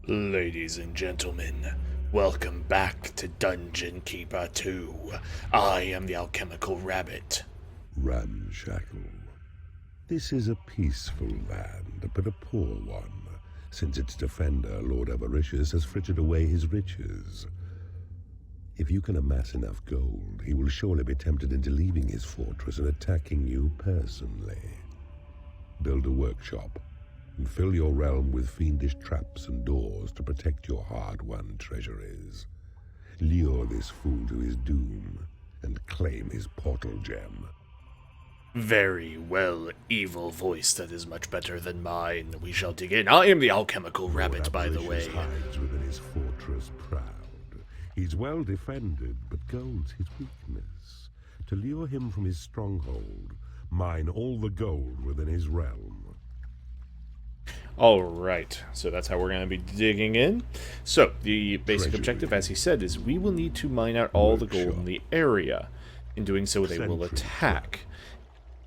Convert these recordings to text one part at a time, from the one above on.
Ladies and gentlemen, welcome back to Dungeon Keeper 2. I am the alchemical rabbit. Ramshackle. This is a peaceful land, but a poor one, since its defender, Lord Avaricious, has frittered away his riches. If you can amass enough gold, he will surely be tempted into leaving his fortress and attacking you personally. Build a workshop, and fill your realm with fiendish traps and doors to protect your hard-won treasuries. Lure this fool to his doom, and claim his portal gem. Very well, evil voice that is much better than mine. We shall dig in. I am the alchemical rabbit, by the way. Hides within his fortress proud. He's well defended, but gold's his weakness. To lure him from his stronghold, mine all the gold within his realm. Alright, so that's how we're going to be digging in. So, the basic objective, as he said, is we will need to mine out all the gold in the area. In doing so, they will attack.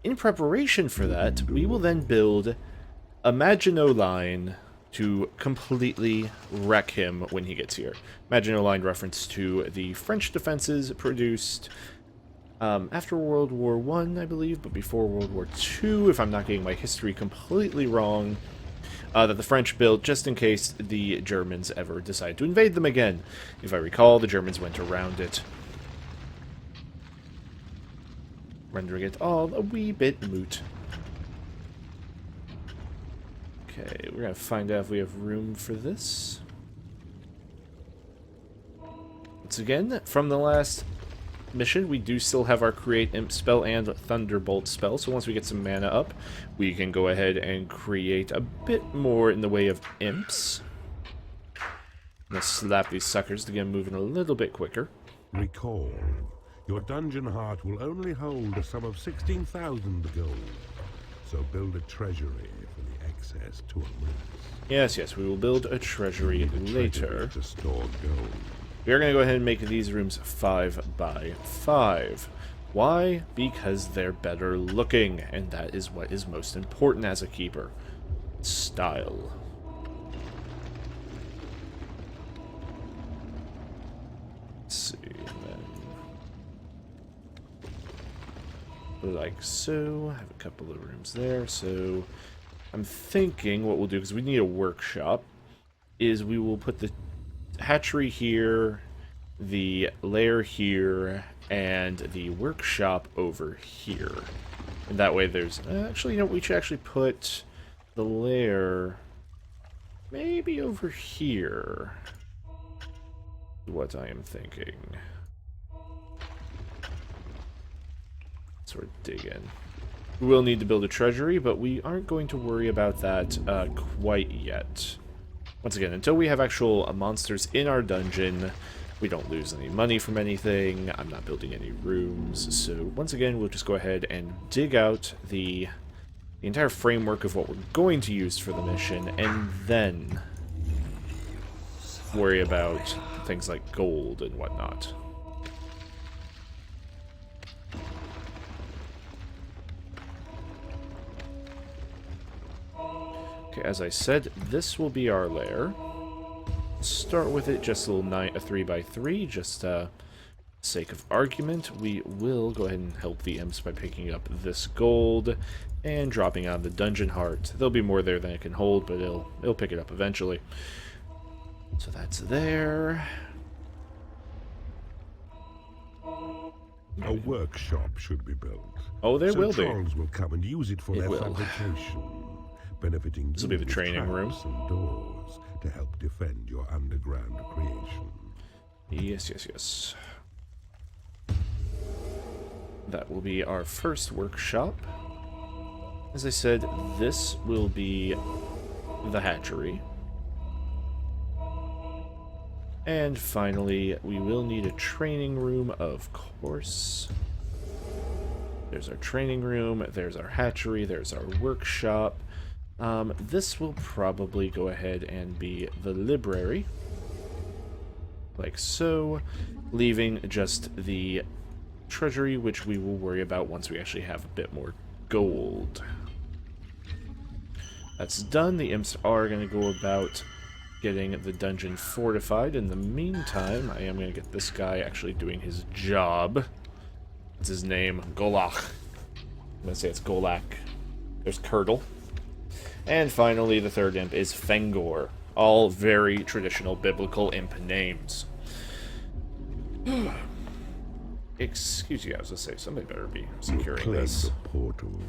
In preparation for that, we will then build a Maginot Line to completely wreck him when he gets here. Maginot Line reference to the French defenses produced after World War I, I believe, but before World War II, if I'm not getting my history completely wrong. That the French built just in case the Germans ever decide to invade them again. If I recall, the Germans went around it, rendering it all a wee bit moot. Okay, we're going to find out if we have room for this. Once again, from the last mission, we do still have our Create Imp spell and Thunderbolt spell, so once we get some mana up, we can go ahead and create a bit more in the way of imps. I'm going to slap these suckers to get them moving a little bit quicker. Recall, your dungeon heart will only hold a sum of 16,000 gold, so build a treasury for the excess to unleash. Yes, we will build a treasury later. To store gold. We are going to go ahead and make these rooms 5 by 5. Why? Because they're better looking, and that is what is most important as a keeper. Style. Let's see, and then like so. I have a couple of rooms there, so I'm thinking what we'll do, because we need a workshop, is we will put the hatchery here, the lair here, and the workshop over here. And that way there's... actually, you know, we should actually put the lair maybe over here. What I am thinking. Sort of dig in. We will need to build a treasury, but we aren't going to worry about that quite yet. Once again, until we have actual monsters in our dungeon, we don't lose any money from anything. I'm not building any rooms. So once again, we'll just go ahead and dig out the entire framework of what we're going to use for the mission, and then worry about things like gold and whatnot. As I said, this will be our lair. Start with it just a little 3x3, just sake of argument. We will go ahead and help the imps by picking up this gold and dropping on the dungeon heart. There'll be more there than it can hold, but it'll pick it up eventually. So that's there. A workshop should be built. Oh, there will be. Trolls will come and use it for their fabrication. Benefiting this will be the training room and doors to help defend your underground creation. Yes. That will be our first workshop. As I said, this will be the hatchery. And finally, we will need a training room, of course. There's our training room, there's our hatchery, there's our workshop. This will probably go ahead and be the library, like so, leaving just the treasury, which we will worry about once we actually have a bit more gold. That's done. The imps are going to go about getting the dungeon fortified. In the meantime, I am going to get this guy actually doing his job. What's his name? Golak. I'm going to say it's Golak. There's Curdle. And finally, the third imp is Fengor. All very traditional biblical imp names. Excuse you, I was going to say, somebody better be securing this. The portal.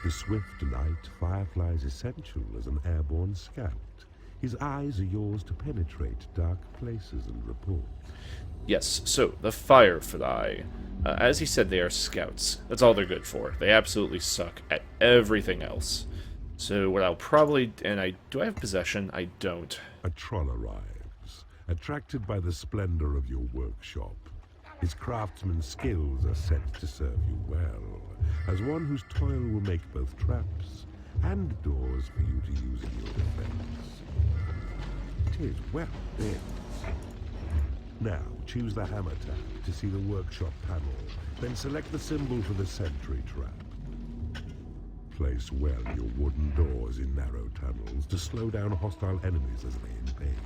The swift knight, Firefly is essential as an airborne scout. His eyes are yours to penetrate dark places and report. Yes, so the Firefly, as he said, they are scouts. That's all they're good for. They absolutely suck at everything else. So what I'll probably... do I have possession? I don't. A troll arrives, attracted by the splendor of your workshop. His craftsman's skills are set to serve you well, as one whose toil will make both traps and doors for you to use in your defense. It is well built. Now, choose the hammer tab to see the workshop panel, then select the symbol for the sentry trap. Place well your wooden doors in narrow tunnels to slow down hostile enemies as they invade.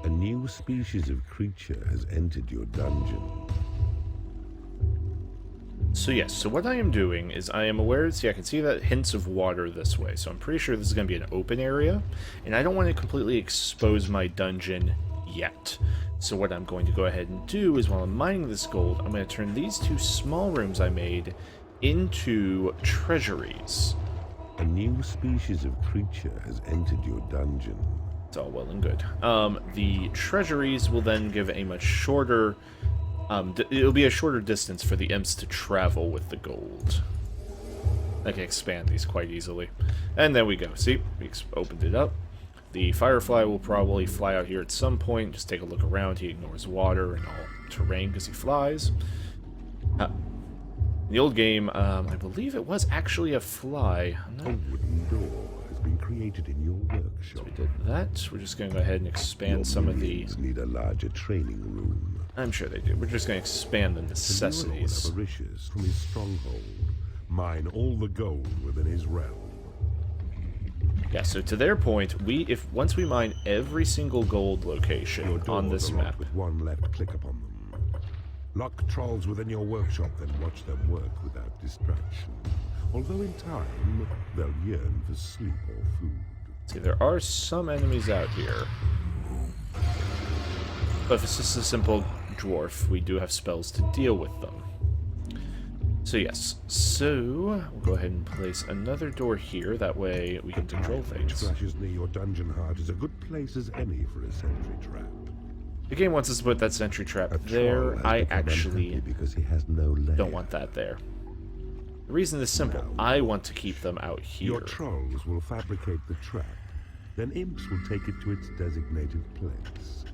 A new species of creature has entered your dungeon. So yes, so what I am doing is I am aware, see I can see that hints of water this way, so I'm pretty sure this is going to be an open area, and I don't want to completely expose my dungeon yet. So what I'm going to go ahead and do is while I'm mining this gold, I'm going to turn these two small rooms I made into treasuries. A new species of creature has entered your dungeon. It's all well and good. The treasuries will then give a much shorter... it'll be a shorter distance for the imps to travel with the gold. I can expand these quite easily. And there we go. See? We opened it up. The Firefly will probably fly out here at some point. Just take a look around. He ignores water and all terrain because he flies. In the old game, I believe it was actually a fly. A wooden door has been created in your workshop. So we did that. We're just going to go ahead and expand some of the... need a larger training room. I'm sure they do. We're just going to expand the necessities. The Avaricious from his stronghold mine all the gold within his realm. Yeah, so to their point, once we mine every single gold location on this map, with one left click upon them. Lock trolls within your workshop, then watch them work without distraction. Although in time, they'll yearn for sleep or food. see, there are some enemies out here. But if it's just a simple dwarf, we do have spells to deal with them. So yes, so we'll go ahead and place another door here, that way we can control things. Flashes near your dungeon heart is a good place as any for a sentry trap. The game wants us to put that sentry trap there. I actually because he has no lair. don't want that there. The reason is simple. I want to keep them out here. Your trolls will fabricate the trap, then imps will take it to its designated place.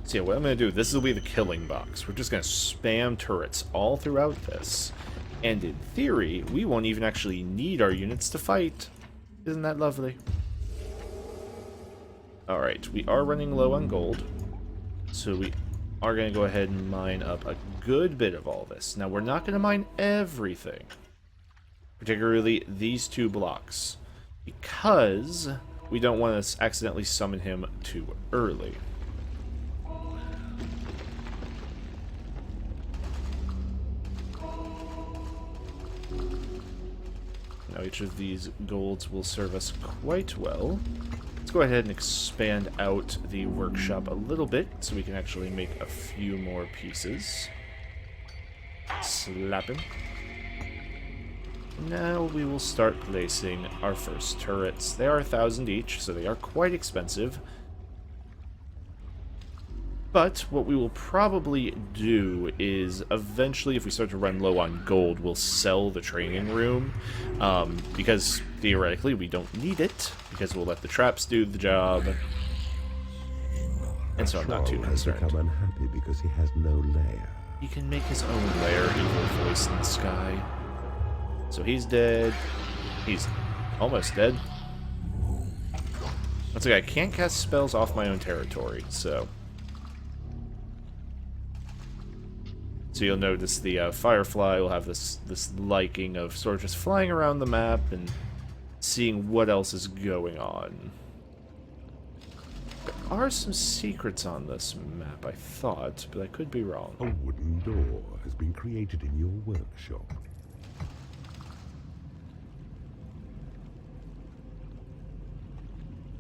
So yeah, what I'm going to do, this will be the killing box. We're just going to spam turrets all throughout this. And in theory, we won't even actually need our units to fight. Isn't that lovely? Alright, we are running low on gold. So we are going to go ahead and mine up a good bit of all this. Now, we're not going to mine everything. Particularly these two blocks. Because we don't want to accidentally summon him too early. Now each of these golds will serve us quite well. Let's go ahead and expand out the workshop a little bit so we can actually make a few more pieces. Slap him. Now we will start placing our first turrets. They are 1,000 each, so they are quite expensive. But what we will probably do is eventually, if we start to run low on gold, we'll sell the training room. Because theoretically we don't need it, because we'll let the traps do the job. And so I'm not too concerned. Has become unhappy because he has no lair. He can make his own lair, evil voice in the sky. So he's dead. He's almost dead. Once again, I can't cast spells off my own territory, so... So you'll notice the Firefly will have this liking of sort of just flying around the map and seeing what else is going on. There are some secrets on this map, I thought, but I could be wrong. A wooden door has been created in your workshop.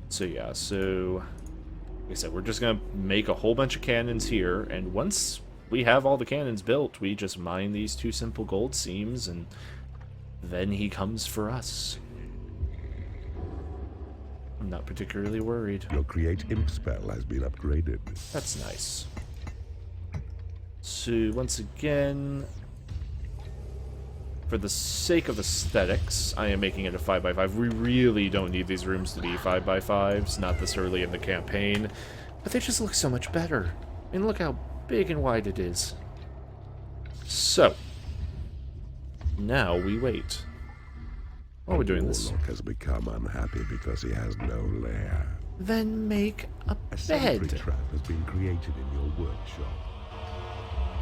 So yeah, like I said, we're just gonna make a whole bunch of cannons here, and once we have all the cannons built, we just mine these 2 simple gold seams, and then he comes for us. I'm not particularly worried. Your create imp spell has been upgraded. That's nice. So once again, for the sake of aesthetics, I am making it a 5x5. We really don't need these rooms to be 5x5s, not this early in the campaign, but they just look so much better. I mean, look how big and wide it is. So, now we wait. While we're doing this, Warlock has become unhappy because he has no lair. then make a sentry bed. trap has been created in your workshop.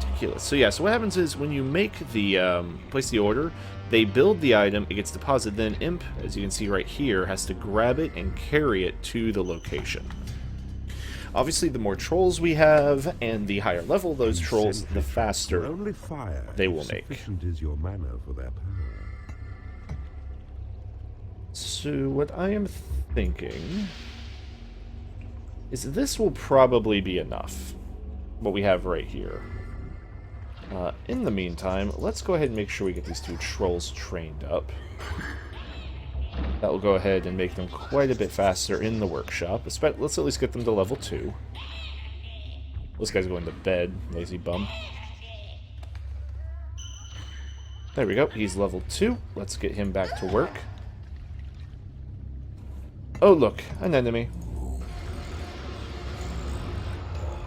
Ridiculous. So yeah, so what happens is when you make the place the order, they build the item, it gets deposited, then Imp, as you can see right here, has to grab it and carry it to the location. Obviously, the more trolls we have, and the higher level those trolls, the faster Only fire they will make. Sufficient is your mana for their power. So what I am thinking is this will probably be enough, what we have right here. In the meantime, let's go ahead and make sure we get these 2 trolls trained up. That will go ahead and make them quite a bit faster in the workshop. Let's at least get them to level 2. This guy's going to bed, lazy bum. There we go, he's level 2. Let's get him back to work. Oh, look, an enemy.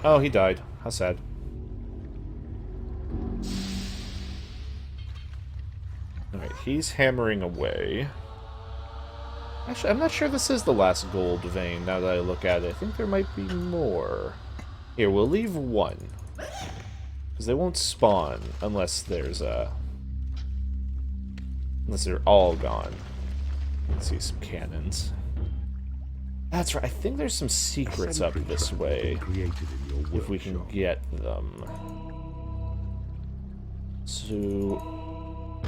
Oh, he died. How sad. Alright, he's hammering away. Actually, I'm not sure this is the last gold vein, now that I look at it. I think there might be more. Here, we'll leave 1. Because they won't spawn unless there's a... unless they're all gone. Let's see some cannons. That's right, I think there's some secrets up this way, if we can get them. So,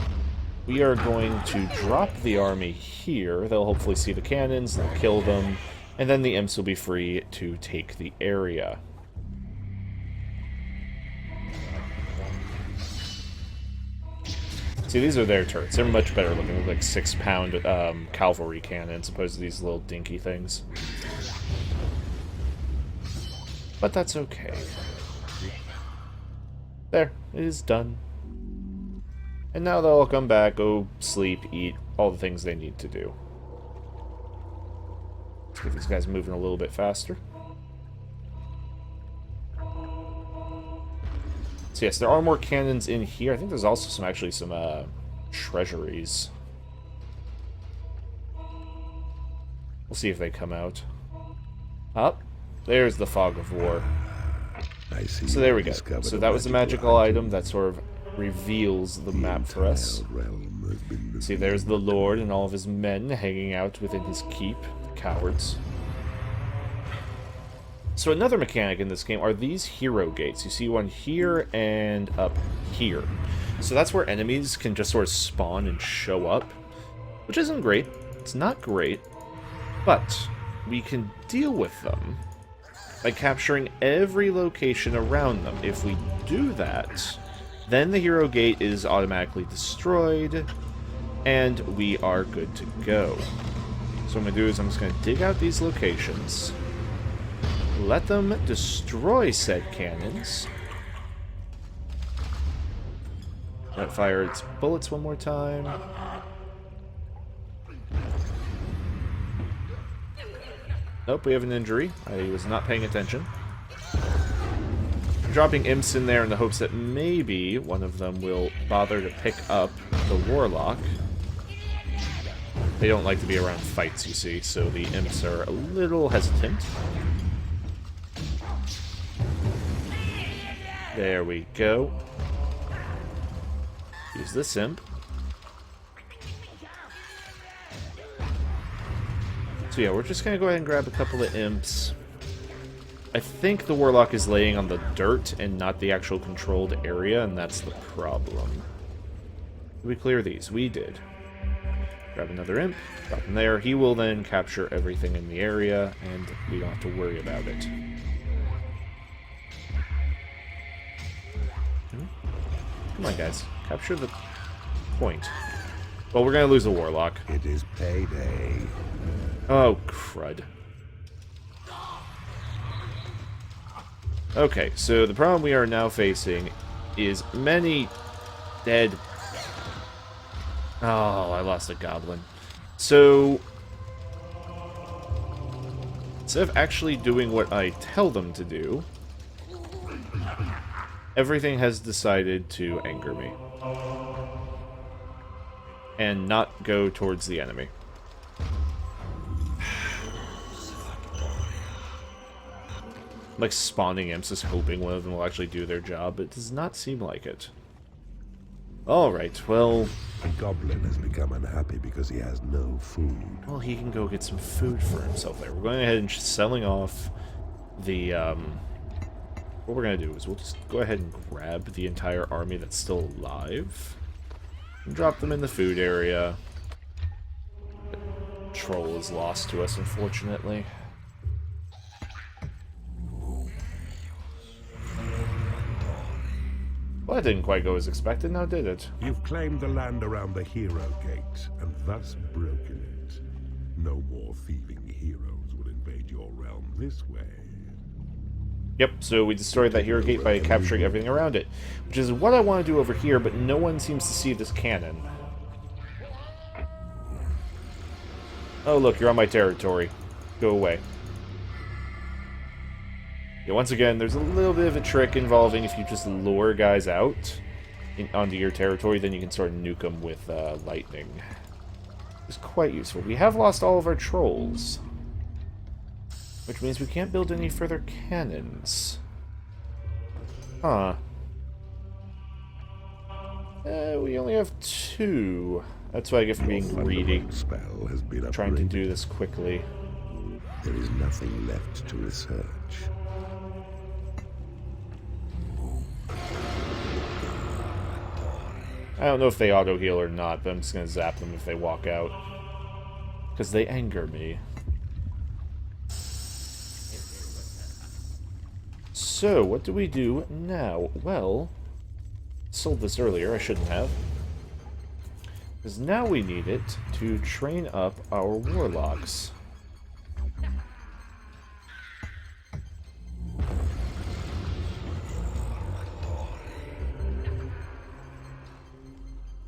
we are going to drop the army here. They'll hopefully see the cannons, they'll kill them, and then the imps will be free to take the area. See, these are their turrets. They're much better looking. They look like 6-pound cavalry cannons, opposed to these little dinky things. But that's okay. There, it is done. And now they'll all come back, go sleep, eat, all the things they need to do. Let's get these guys moving a little bit faster. So yes, there are more cannons in here. I think there's also some treasuries. We'll see if they come out. Up. There's the Fog of War. I see. So there we go. So that was the magical item that sort of reveals the map for us. See, there's the Lord and all of his men hanging out within his keep. The cowards. So another mechanic in this game are these hero gates. You see one here and up here. So that's where enemies can just sort of spawn and show up, which isn't great. It's not great, but we can deal with them by capturing every location around them. If we do that, then the hero gate is automatically destroyed, and we are good to go. So what I'm going to do is I'm just going to dig out these locations, let them destroy said cannons. Let it fire its bullets one more time. Nope, we have an injury. I was not paying attention. I'm dropping imps in there in the hopes that maybe one of them will bother to pick up the warlock. They don't like to be around fights, you see, so the imps are a little hesitant. There we go. Use this imp. So yeah, we're just going to go ahead and grab a couple of imps. I think the warlock is laying on the dirt and not the actual controlled area, and that's the problem. Did we clear these? We did. Grab another imp, drop him there. He will then capture everything in the area, and we don't have to worry about it. Come on, guys. Capture the point. Well, we're going to lose the warlock. It is payday. Oh, crud. Okay, so the problem we are now facing is many dead... Oh, I lost a goblin. So, instead of actually doing what I tell them to do, everything has decided to anger me. And not go towards the enemy. Like spawning imps, just hoping one of them will actually do their job, but it does not seem like it. Alright, well... The goblin has become unhappy because he has no food. Well, he can go get some food for himself there. We're going ahead and just selling off the, What we're going to do is we'll just go ahead and grab the entire army that's still alive. And drop them in the food area. The troll is lost to us, unfortunately. Well, that didn't quite go as expected, now did it? You've claimed the land around the Hero Gate, and thus broken it. No more thieving heroes will invade your realm this way. Yep, so we destroyed that Hero Gate by capturing everything around it. Which is what I want to do over here, but no one seems to see this cannon. Oh, look, you're on my territory. Go away. Yeah, once again, there's a little bit of a trick involving if you just lure guys out onto your territory, then you can sort of nuke them with lightning. It's quite useful. We have lost all of our trolls, which means we can't build any further cannons. Huh. We only have 2. That's what I get for being greedy. Spell has been Trying to do this quickly. There is nothing left to research. I don't know if they auto-heal or not, but I'm just going to zap them if they walk out. Because they anger me. So, what do we do now? Well, sold this earlier, I shouldn't have. Because now we need it to train up our warlocks.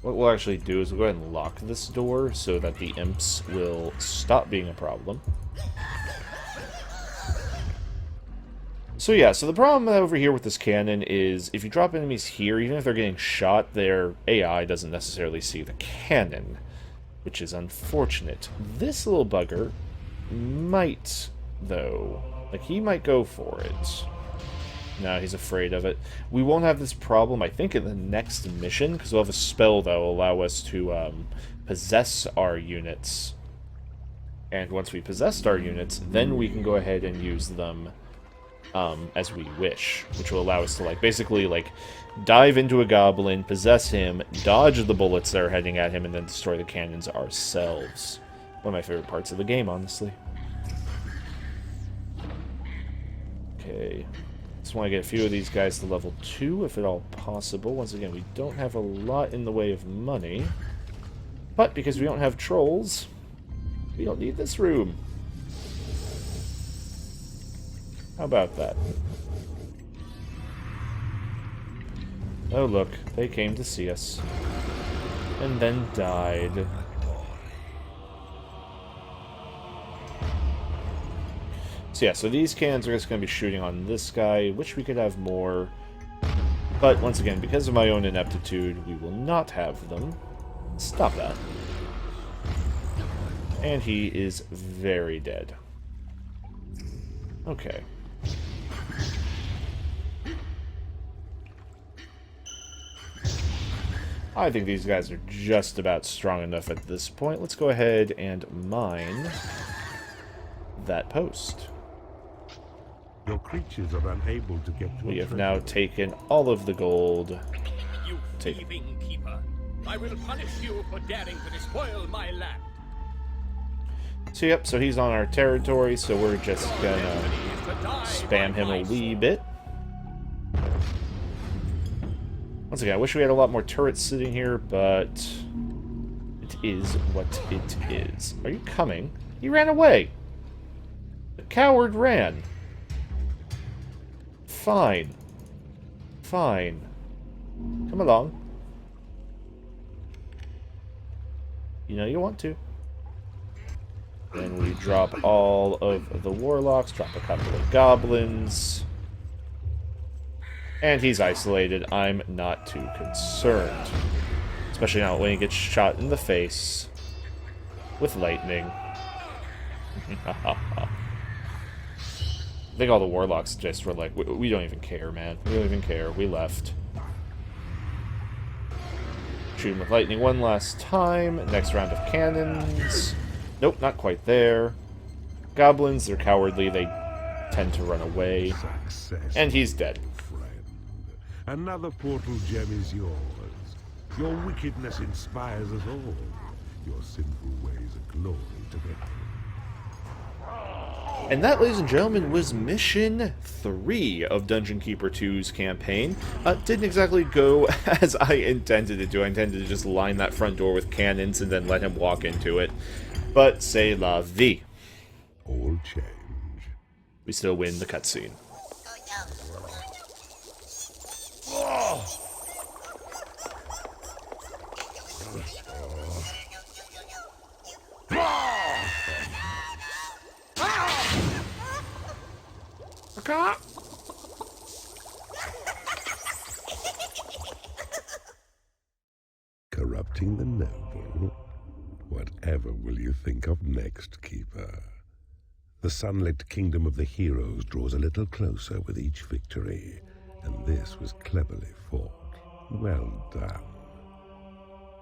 What we'll actually do is we'll go ahead and lock this door so that the imps will stop being a problem. So yeah, so the problem over here with this cannon is if you drop enemies here, even if they're getting shot, their AI doesn't necessarily see the cannon, which is unfortunate. This little bugger might, though. Like, he might go for it. No, he's afraid of it. We won't have this problem, I think, in the next mission, because we'll have a spell that will allow us to possess our units. And once we possess our units, then we can go ahead and use them as we wish, which will allow us to, like, basically, like, dive into a goblin, possess him, dodge the bullets that are heading at him, and then destroy the cannons ourselves. One of my favorite parts of the game, honestly. Okay. Just want to get a few of these guys to level 2, if at all possible. Once again, we don't have a lot in the way of money. But because we don't have trolls, we don't need this room. How about that? Oh look, they came to see us. And then died. So yeah, so these cannons are just going to be shooting on this guy. Wish we could have more. But once again, because of my own ineptitude, we will not have them. Stop that. And he is very dead. Okay. I think these guys are just about strong enough at this point. Let's go ahead and mine that post. Your creatures are unable to get to We a have treasure. now taken all of the gold. You thieving keeper! I will punish you for daring to despoil my land. So yep, so he's on our territory, so we're just gonna spam him a wee bit. Once again, I wish we had a lot more turrets sitting here, but it is what it is. Are you coming? He ran away. The coward ran. Fine. Fine. Come along. You know you want to. Then we drop all of the warlocks, drop a couple of goblins. And he's isolated. I'm not too concerned. Especially now when he gets shot in the face with lightning. I think all the warlocks just were like, we don't even care, man. We don't even care. We left. Shoot him with lightning one last time. Next round of cannons. Nope, not quite there. Goblins, they're cowardly. They tend to run away. Success, And he's dead. friend. Another portal gem is yours. Your wickedness inspires us all. Your sinful ways are glory to the And that, ladies and gentlemen, was Mission 3 of Dungeon Keeper 2's campaign. Didn't exactly go as I intended it to. I intended to just line that front door with cannons and then let him walk into it. But c'est la vie. all change. We still win the cutscene. Corrupting the noble? Whatever will you think of next, Keeper? The sunlit kingdom of the heroes draws a little closer with each victory, and this was cleverly fought. Well done.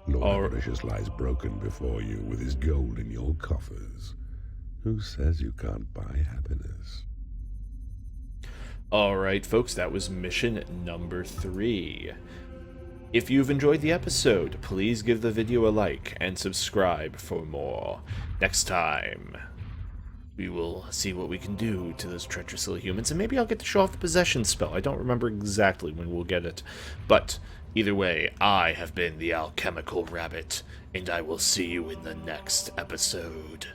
Lord Avaricious lies broken before you with his gold in your coffers. Who says you can't buy happiness? Alright, folks, that was mission number 3. If you've enjoyed the episode, please give the video a like and subscribe for more. Next time, we will see what we can do to those treacherous little humans, and maybe I'll get to show off the possession spell. I don't remember exactly when we'll get it. But either way, I have been the Alchemical Rabbit, and I will see you in the next episode.